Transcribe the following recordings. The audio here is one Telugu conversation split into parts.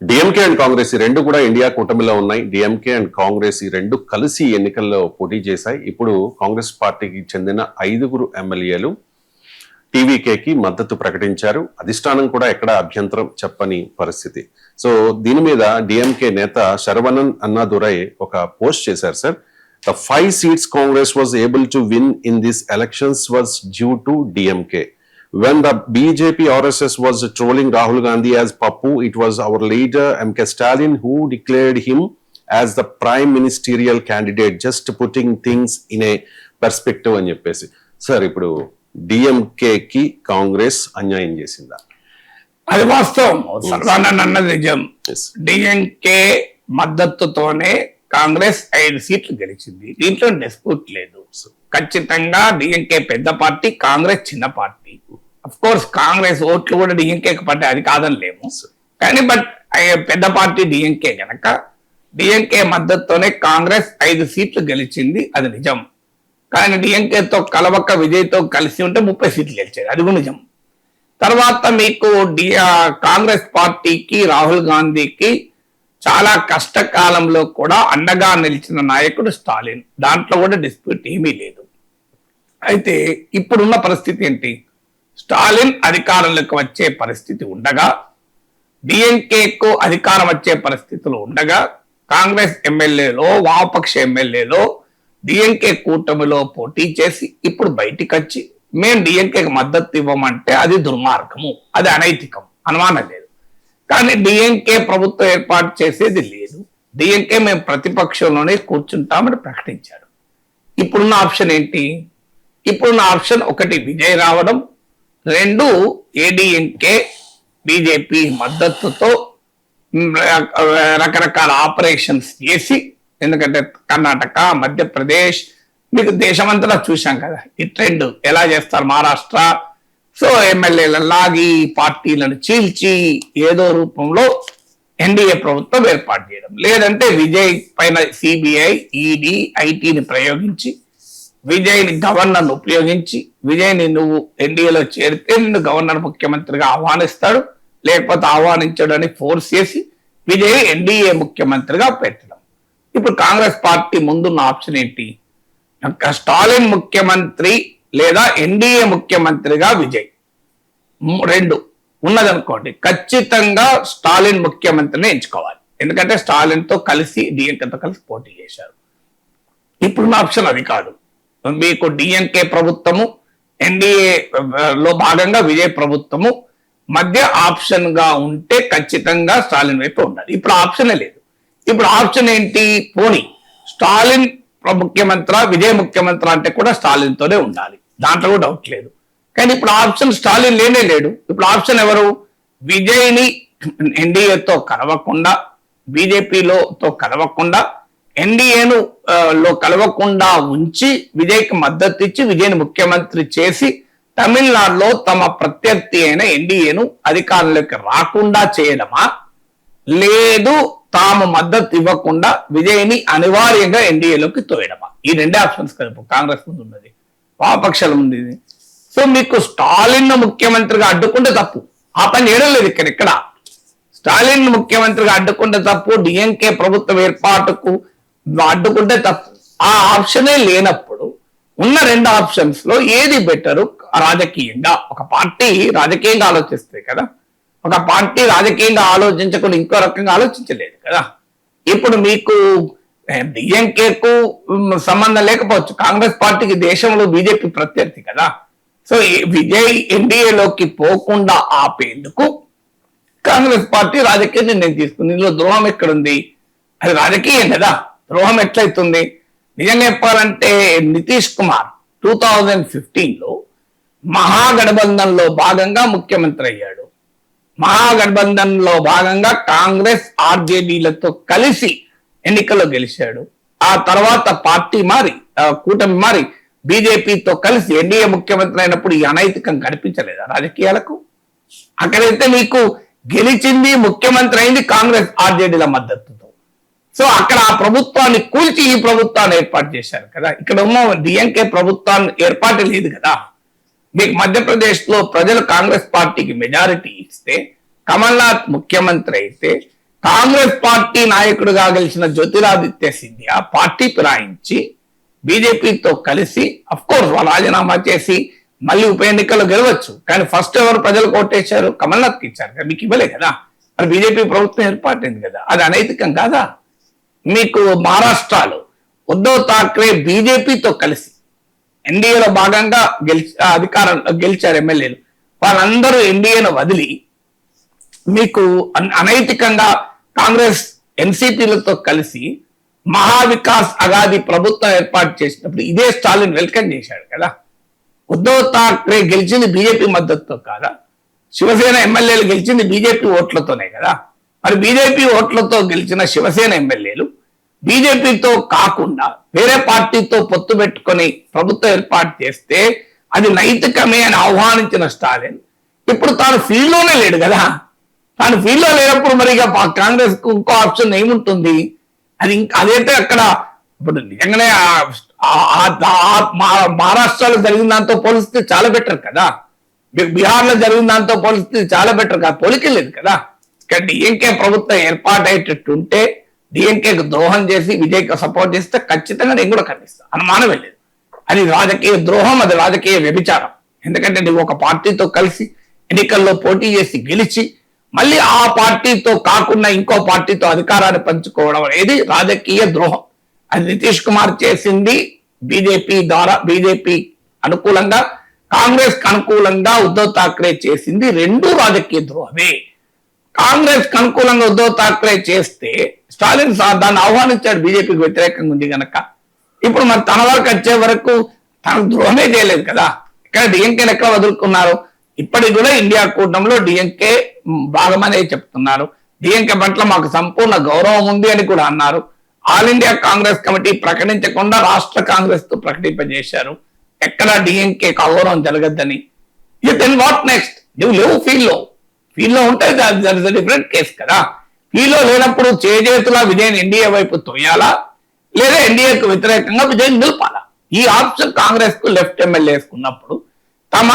డిఎంకే అండ్ కాంగ్రెస్ ఈ రెండు కూడా ఇండియా కూటమిలో ఉన్నాయి. డిఎంకే అండ్ కాంగ్రెస్ ఈ రెండు కలిసి ఎన్నికల్లో పోటీ చేశాయి. ఇప్పుడు కాంగ్రెస్ పార్టీకి చెందిన 5 ఎమ్మెల్యేలు టీవీకేకి మద్దతు ప్రకటించారు. అధిష్టానం కూడా ఎక్కడ అభ్యంతరం చెప్పని పరిస్థితి. సో దీని మీద డిఎంకే నేత శరవణన్ అన్నాదురై ఒక పోస్ట్ చేశారు. Sir, the 5 seats Congress was able to win in these elections was due to DMK. When the BJP RSS was trolling Rahul Gandhi as Pappu, it was our leader MK Stalin who declared him as the prime ministerial candidate, just putting things in a perspective అని చెప్పేసి. సార్, ఇప్పుడు డిఎంకేకి కాంగ్రెస్ అన్యాయం చేసిందా? అది వాస్తవం. సర్వానంద్ అన్నది నిజం. డిఎంకే మద్దతుతోనే కాంగ్రెస్ 5 సీట్లు గెలిచింది. దీంట్లో డిస్ప్యూట్ లేదు. ఖచ్చితంగా డిఎంకే పెద్ద పార్టీ, కాంగ్రెస్ చిన్న పార్టీ. అఫ్ కోర్స్ కాంగ్రెస్ ఓట్లు కూడా డిఎంకేకి పడ్డాయి, అది కాదనిలేము. కానీ బట్ పెద్ద పార్టీ డిఎంకే గనక డిఎంకే మద్దతుతోనే కాంగ్రెస్ 5 సీట్లు గెలిచింది, అది నిజం. కానీ డిఎంకేతో కలవక విజయ్తో కలిసి ఉంటే 30 సీట్లు గెలిచేది, అది కూడా నిజం. తర్వాత మీకు కాంగ్రెస్ పార్టీకి రాహుల్ గాంధీకి చాలా కష్టకాలంలో కూడా అండగా నిలిచిన నాయకుడు స్టాలిన్, దాంట్లో కూడా డిస్ప్యూట్ ఏమీ లేదు. అయితే ఇప్పుడున్న పరిస్థితి ఏంటి? స్టాలిన్ అధికారంలోకి వచ్చే పరిస్థితి ఉండగా, డిఎంకేకు అధికారం వచ్చే పరిస్థితులు ఉండగా, కాంగ్రెస్ ఎమ్మెల్యేలో వామపక్ష ఎమ్మెల్యేలో డిఎంకే కూటమిలో పోటీ చేసి ఇప్పుడు బయటికి వచ్చి మేము డిఎంకేకి మద్దతు ఇవ్వమంటే అది దుర్మార్గము, అది అనైతికం, అనుమానం లేదు. కానీ డిఎంకే ప్రభుత్వం ఏర్పాటు చేసేది లేదు. డిఎంకే మేము ప్రతిపక్షంలోనే కూర్చుంటామని ప్రకటించారు. ఇప్పుడున్న ఆప్షన్ ఏంటి? ఇప్పుడున్న ఆప్షన్ ఒకటి విజయ్ రావడం, 2 ఏడీఎంకే బీజేపీ మద్దతుతో రకరకాల ఆపరేషన్స్ చేసి, ఎందుకంటే కర్ణాటక, మధ్యప్రదేశ్, మీకు దేశమంతటా చూశాం కదా ఈ ట్రెండ్ ఎలా చేస్తారు. మహారాష్ట్ర, సో ఎమ్మెల్యేల లాగి పార్టీలను చీల్చి ఏదో రూపంలో ఎన్డీఏ ప్రభుత్వం ఏర్పాటు చేయడం, లేదంటే విజయ్ పైన సిబిఐ, ఈడీ, ఐటీని ప్రయోగించి విజయ్ని గవర్నర్ను ఉపయోగించి విజయ్ని నువ్వు ఎన్డీఏలో చేరితే నిన్ను గవర్నర్ ముఖ్యమంత్రిగా ఆహ్వానిస్తాడు, లేకపోతే ఆహ్వానించడని ఫోర్స్ చేసి విజయ్ ఎన్డీఏ ముఖ్యమంత్రిగా పెట్టడం. ఇప్పుడు కాంగ్రెస్ పార్టీ ముందున్న ఆప్షన్ ఏంటి? స్టాలిన్ ముఖ్యమంత్రి లేదా ఎన్డీఏ ముఖ్యమంత్రిగా విజయ్, 2 ఉన్నదనుకోండి, ఖచ్చితంగా స్టాలిన్ ముఖ్యమంత్రిని ఎంచుకోవాలి. ఎందుకంటే స్టాలిన్తో కలిసి డిఎంకేతో కలిసి పోటీ చేశారు. ఇప్పుడున్న ఆప్షన్ అది కాదు. మీకు డిఎంకే ప్రభుత్వము, ఎన్డీఏ లో భాగంగా విజయ్ ప్రభుత్వము మధ్య ఆప్షన్ గా ఉంటే ఖచ్చితంగా స్టాలిన్ వైపు ఉండాలి. ఇప్పుడు ఆప్షనే లేదు. ఇప్పుడు ఆప్షన్ ఏంటి? పోనీ స్టాలిన్ ముఖ్యమంత్రి, విజయ్ ముఖ్యమంత్రి అంటే కూడా స్టాలిన్ తోనే ఉండాలి, దాంట్లో కూడా డౌట్ లేదు. కానీ ఇప్పుడు ఆప్షన్ స్టాలిన్ లేనే లేడు. ఇప్పుడు ఆప్షన్ ఎవరు? విజయ్ని ఎన్డీఏతో కలవకుండా, బీజేపీలోతో కలవకుండా, ఎన్డీఏను లో కలవకుండా ఉంచి విజయ్కి మద్దతు ఇచ్చి విజయ్ని ముఖ్యమంత్రి చేసి తమిళనాడులో తమ ప్రత్యర్థి అయిన ఎన్డీఏను అధికారంలోకి రాకుండా చేయడమా, లేదు తాము మద్దతు ఇవ్వకుండా విజయ్ని అనివార్యంగా ఎన్డీఏలోకి తోయడమా? ఈ 2 ఆప్షన్స్ కదా కాంగ్రెస్ ముందు ఉన్నది, వామపక్షాల ముందు ఇది. సో మీకు స్టాలిన్ ముఖ్యమంత్రిగా అడ్డుకుంటే తప్పు, ఆ పని చేయడం లేదు. ఇక్కడ స్టాలిన్ ముఖ్యమంత్రిగా అడ్డుకుంటే తప్పు, డిఎంకే ప్రభుత్వం ఏర్పాటుకు అడ్డుకుంటే తప్పు. ఆ ఆప్షనే లేనప్పుడు ఉన్న 2 ఆప్షన్స్ లో ఏది బెటరు రాజకీయంగా? ఒక పార్టీ రాజకీయంగా ఆలోచిస్తే కదా, ఒక పార్టీ రాజకీయంగా ఆలోచించకుండా ఇంకో రకంగా ఆలోచించలేదు కదా. ఇప్పుడు మీకు డిఎంకేకు సంబంధం లేకపోవచ్చు, కాంగ్రెస్ పార్టీకి దేశంలో బీజేపీ ప్రత్యర్థి కదా. సో విజయ్ ఎన్డీఏలోకి పోకుండా ఆపేందుకు కాంగ్రెస్ పార్టీ రాజకీయ నిర్ణయం తీసుకుంది. ఇందులో ద్రోహం ఎక్కడుంది? అది రాజకీయం కదా. ద్రోహం ఎట్లయితుంది? నిజంగా చెప్పాలంటే నితీష్ కుమార్ 2015లో మహాగఠబంధన్లో భాగంగా ముఖ్యమంత్రి అయ్యాడు. మహాగఠబంధన్లో భాగంగా కాంగ్రెస్ ఆర్జేడీలతో కలిసి ఎన్నికల్లో గెలిచాడు. ఆ తర్వాత పార్టీ మారి, కూటమి మారి బీజేపీతో కలిసి ఎన్డీఏ ముఖ్యమంత్రి అయినప్పుడు ఈ అనైతికం కనిపించలేదా రాజకీయాలకు? అక్కడైతే మీకు గెలిచింది, ముఖ్యమంత్రి అయింది కాంగ్రెస్ ఆర్జేడీల మద్దతుతో. సో అక్కడ ఆ ప్రభుత్వాన్ని కూల్చి ఈ ప్రభుత్వాన్ని ఏర్పాటు చేశారు కదా. ఇక్కడ డిఎంకే ప్రభుత్వాన్ని ఏర్పాటు లేదు కదా. మీకు మధ్యప్రదేశ్ లో ప్రజలు కాంగ్రెస్ పార్టీకి మెజారిటీ ఇస్తే, కమల్నాథ్ ముఖ్యమంత్రి అయితే కాంగ్రెస్ పార్టీ నాయకుడిగా గెలిచిన జ్యోతిరాదిత్య సింధియా పార్టీ ఫిరాయించి బీజేపీతో కలిసి అఫ్ కోర్స్ వాళ్ళు రాజీనామా చేసి మళ్ళీ ఉప ఎన్నికల్లో గెలవచ్చు. కానీ ఫస్ట్ ఎవరు ప్రజలు కోటేశారు? కమల్నాథ్కి ఇచ్చారు కదా, మీకు ఇవ్వలే కదా. మరి బీజేపీ ప్రభుత్వం ఏర్పాటైంది కదా, అది అనైతికం కాదా? మీకు మహారాష్ట్రలో ఉద్ధవ్ ఠాక్రే బీజేపీతో కలిసి ఎన్డీఏలో భాగంగా గెలిచారు ఎమ్మెల్యేలు. వాళ్ళందరూ ఎన్డీఏను వదిలి మీకు అనైతికంగా కాంగ్రెస్ ఎన్సీపీలతో కలిసి మహావికాస్ అగాది ప్రభుత్వం ఏర్పాటు చేసినప్పుడు ఇదే స్టాలిన్ వెల్కమ్ చేశాడు కదా. ఉద్ధవ్ ఠాక్రే గెలిచింది బీజేపీ మద్దతుతో కాదా? శివసేన ఎమ్మెల్యేలు గెలిచింది బీజేపీ ఓట్లతోనే కదా. మరి బీజేపీ ఓట్లతో గెలిచిన శివసేన ఎమ్మెల్యేలు బీజేపీతో కాకుండా వేరే పార్టీతో పొత్తు పెట్టుకొని ప్రభుత్వం ఏర్పాటు చేస్తే అది నైతికమే అని ఆహ్వానించిన స్టాలిన్ ఇప్పుడు తాను ఫీల్డ్ లోనే లేడు కదా. తాను ఫీల్డ్ లో లేనప్పుడు మరి కాంగ్రెస్ కు ఇంకో ఆప్షన్ ఏముంటుంది? అది అదైతే అక్కడ ఇప్పుడు నిజంగానే మహారాష్ట్రలో జరిగిన దాంతో పోలిస్తే చాలా బెటర్ కదా, బీహార్ లో జరిగిన దాంతో పోలిస్తే చాలా బెటర్ కదా, పోలికెళ్ళలేదు కదా. ఇక్కడ డిఎంకే ప్రభుత్వం ఏర్పాటయ్యేటట్టు ఉంటే డిఎంకేకు ద్రోహం చేసి విజయ్కి సపోర్ట్ చేస్తే ఖచ్చితంగా నేను కూడా ఖండిస్తాను, అనుమానం వెళ్ళలేదు. అది రాజకీయ ద్రోహం, అది రాజకీయ వ్యభిచారం. ఎందుకంటే నువ్వు ఒక పార్టీతో కలిసి ఎన్నికల్లో పోటీ చేసి గెలిచి మళ్ళీ ఆ పార్టీతో కాకుండా ఇంకో పార్టీతో అధికారాన్ని పంచుకోవడం అనేది రాజకీయ ద్రోహం. అది నితీష్ కుమార్ చేసింది బీజేపీ ద్వారా, బీజేపీ అనుకూలంగా కాంగ్రెస్ కు అనుకూలంగా ఉద్ధవ్ ఠాక్రే చేసింది రెండు రాజకీయ ద్రోహమే. కాంగ్రెస్ కు అనుకూలంగా ఉద్ధవ్ ఠాక్రే చేస్తే స్టాలిన్ దాన్ని ఆహ్వానించాడు, బీజేపీకి వ్యతిరేకంగా ఉంది కనుక. ఇప్పుడు మరి తన వరకు వచ్చే వరకు తనకు ద్రోహమే చేయలేదు కదా. ఇక్కడ డిఎంకేని ఎక్కడ వదులుకున్నారు? ఇప్పటికి కూడా ఇండియా కూటమిలో డిఎంకే భాగమనే చెప్తున్నారు. డిఎంకే పట్ల మాకు సంపూర్ణ గౌరవం ఉంది అని కూడా అన్నారు. ఆల్ ఇండియా కాంగ్రెస్ కమిటీ ప్రకటించకుండా రాష్ట్ర కాంగ్రెస్ తో ప్రకటింపజేశారు. ఎక్కడ డిఎంకే గౌరవం జరగద్దని. Then what next? నువ్వు లేవు ఫీల్డ్ లో ఉంటే డిఫరెంట్ కేసు కదా. ఫీల్డ్ లో లేనప్పుడు చేతుల విజయ్ ఎన్డీఏ వైపు తోయాలా, లేదా ఎన్డీఏకు వ్యతిరేకంగా విజయ్ నిలపాలా? ఈ ఆప్షన్ కాంగ్రెస్ కు లెఫ్ట్ ఎమ్మెల్యేస్ ఉన్నప్పుడు తమ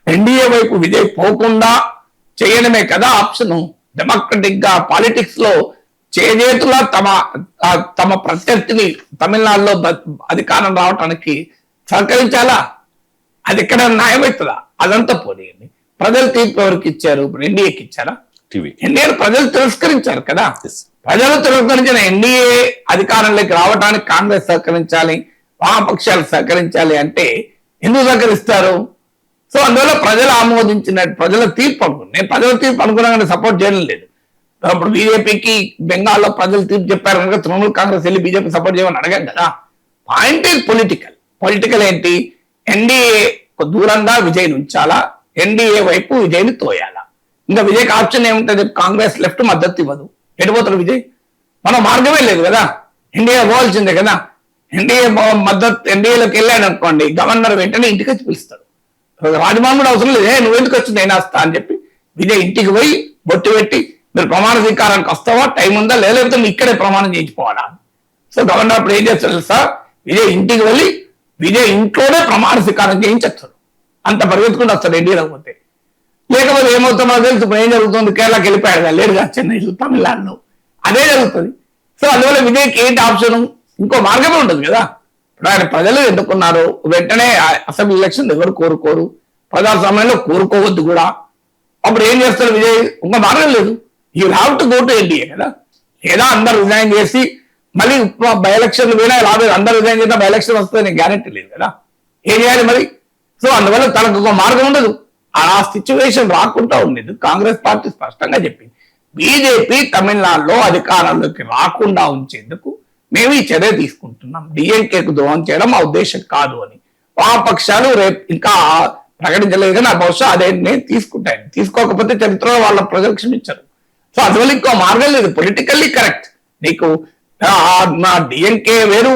ఎన్డీఏ వైపు విజయ్ పోకుండా చేయడమే కదా ఆప్షన్. డెమోక్రటిక్ గా పాలిటిక్స్ లో చేతుల తమ ప్రత్యర్థిని తమిళనాడులో అధికారం రావటానికి సహకరించాలా? అది ఎక్కడ న్యాయమవుతుందా? అదంతా పోనీయండి. ప్రజలు తీర్పు ఎవరికి ఇచ్చారు? ఇప్పుడు ఎన్డీఏకి ఇచ్చారా? ఎన్డీఏ ప్రజలు తిరస్కరించారు కదా. ప్రజలు తిరస్కరించిన ఎన్డీఏ అధికారంలోకి రావడానికి కాంగ్రెస్ సహకరించాలి, వామపక్షాలు సహకరించాలి అంటే ఎందుకు సహకరిస్తారు? సో అందువల్ల ప్రజలు ఆమోదించిన ప్రజల తీర్పు అనుకున్నాను. నేను ప్రజల తీర్పు అనుకున్నా సపోర్ట్ చేయడం లేదు. ఇప్పుడు బీజేపీకి బెంగాల్లో ప్రజలు తీర్పు చెప్పారు కనుక తృణమూల్ కాంగ్రెస్ వెళ్ళి బీజేపీ సపోర్ట్ చేయమని అడగాం కదా. పాయింట్ ఈజ్ పొలిటికల్ ఏంటి? ఎన్డీఏ దూరంగా విజయ్ ఉంచాలా, ఎన్డీఏ వైపు విజయ్ని తోయాలా? ఇంకా విజయ్కి ఆప్షన్ ఏముంటుంది? కాంగ్రెస్ లెఫ్ట్ మద్దతు ఇవ్వదు, ఎడిపోతాడు విజయ్. మన మార్గమే లేదు కదా, ఎన్డీఏ పోవాల్సిందే కదా. ఎన్డీఏ మద్దతు ఎన్డీఏలోకి వెళ్ళాడు అనుకోండి, గవర్నర్ వెంటనే ఇంటికి వచ్చి పిలుస్తాడు. రాజభవన్ కూడా అవసరం లేదు, నువ్వు ఎందుకు వచ్చింది అయినా వస్తా అని చెప్పి విజయ్ ఇంటికి పోయి బొట్టు పెట్టి మీరు ప్రమాణ స్వీకారానికి వస్తావా, టైం ఉందా, లేకపోతే నువ్వు ఇక్కడే ప్రమాణం చేయించుకోవాలా? సో గవర్నర్ అప్పుడు ఏం చేస్తాడు సార్, విజయ్ ఇంటికి వెళ్ళి విజయ్ ఇంట్లోనే ప్రమాణ స్వీకారం చేయించేస్తాడు. అంత పరిగెత్తుకుంటూ వస్తాడు ఎన్డీఏలోకి పోతే. లేకపోతే ఏమవుతుందో తెలుసు, ఇప్పుడు ఏం జరుగుతుంది, కేరళకి వెళ్ళిపోయాడు లేడుగా, చెన్నై తమిళనాడులో అదే జరుగుతుంది. సో అందువల్ల విజయ్కి ఏంటి ఆప్షన్? ఇంకో మార్గమే ఉండదు కదా. ఇప్పుడు ఆయన ప్రజలు ఎన్నుకున్నారు, వెంటనే అసెంబ్లీ ఎలక్షన్ ఎవరు కోరుకోరు, ప్రజాస్వామ్యంలో కోరుకోవద్దు కూడా. అప్పుడు ఏం చేస్తారు విజయ్? ఇంకో మార్గం లేదు, you have to go to NDA కదా. లేదా అందరు రిజైన్ చేసి మళ్ళీ బై ఎలక్షన్ పోయినా రాలేదు, అందరు రిజైన్ చేసినా బై ఎలక్షన్ వస్తుంది నేను గ్యారెంటీ లేదు కదా. ఏం చేయాలి మరి? సో అందువల్ల తనకు ఒక మార్గం ఉండదు. ఆ సిచ్యువేషన్ రాకుండా ఉండేది. కాంగ్రెస్ పార్టీ స్పష్టంగా చెప్పింది, బీజేపీ తమిళనాడులో అధికారంలోకి రాకుండా ఉంచేందుకు మేము ఈ చర్య తీసుకుంటున్నాం, డిఎంకేకు ద్రోహం చేయడం మా ఉద్దేశం కాదు అని. వామపక్షాలు రేపు ఇంకా ప్రకటించలేదు కానీ బహుశా అదే నేను తీసుకుంటాను. తీసుకోకపోతే చరిత్రలో వాళ్ళ ప్రజలు క్షమించరు. సో అందువల్ల ఇంకో మార్గం లేదు. Politically correct. నీకు నా డిఎంకే వేరు,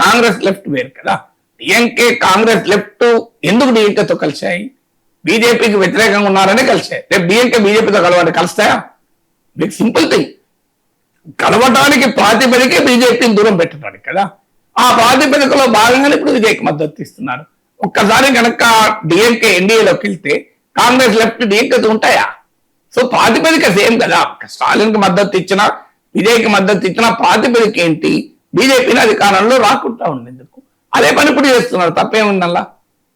కాంగ్రెస్ లెఫ్ట్ వేరు కదా. డిఎంకే కాంగ్రెస్ లెఫ్ట్ ఎందుకు డిఎంకేతో కలిశాయి? బీజేపీకి వ్యతిరేకంగా ఉన్నారనే కలిశాయి. రేపు డిఎంకే బీజేపీతో కలుస్తాయా? మీకు సింపుల్ థింగ్, కలవటానికి ప్రాతిపదికే బీజేపీని దూరం పెట్టడానికి కదా. ఆ ప్రాతిపదికలో భాగంగానే ఇప్పుడు విజయ్కి మద్దతు ఇస్తున్నారు. ఒక్కసారి కనుక డిఎంకే ఎన్డీఏలోకి వెళ్తే కాంగ్రెస్ లెఫ్ట్ డిఎంకేతో ఉంటాయా? సో ప్రాతిపదిక సేమ్ కదా, స్టాలిన్ కి మద్దతు ఇచ్చినా విజయ్కి మద్దతు ఇచ్చినా ప్రాతిపదిక ఏంటి? బీజేపీని అధికారంలో రాకుండా ఉండేందుకు. అదే పని ఇప్పుడు చేస్తున్నారు, తప్పేముందల్లా.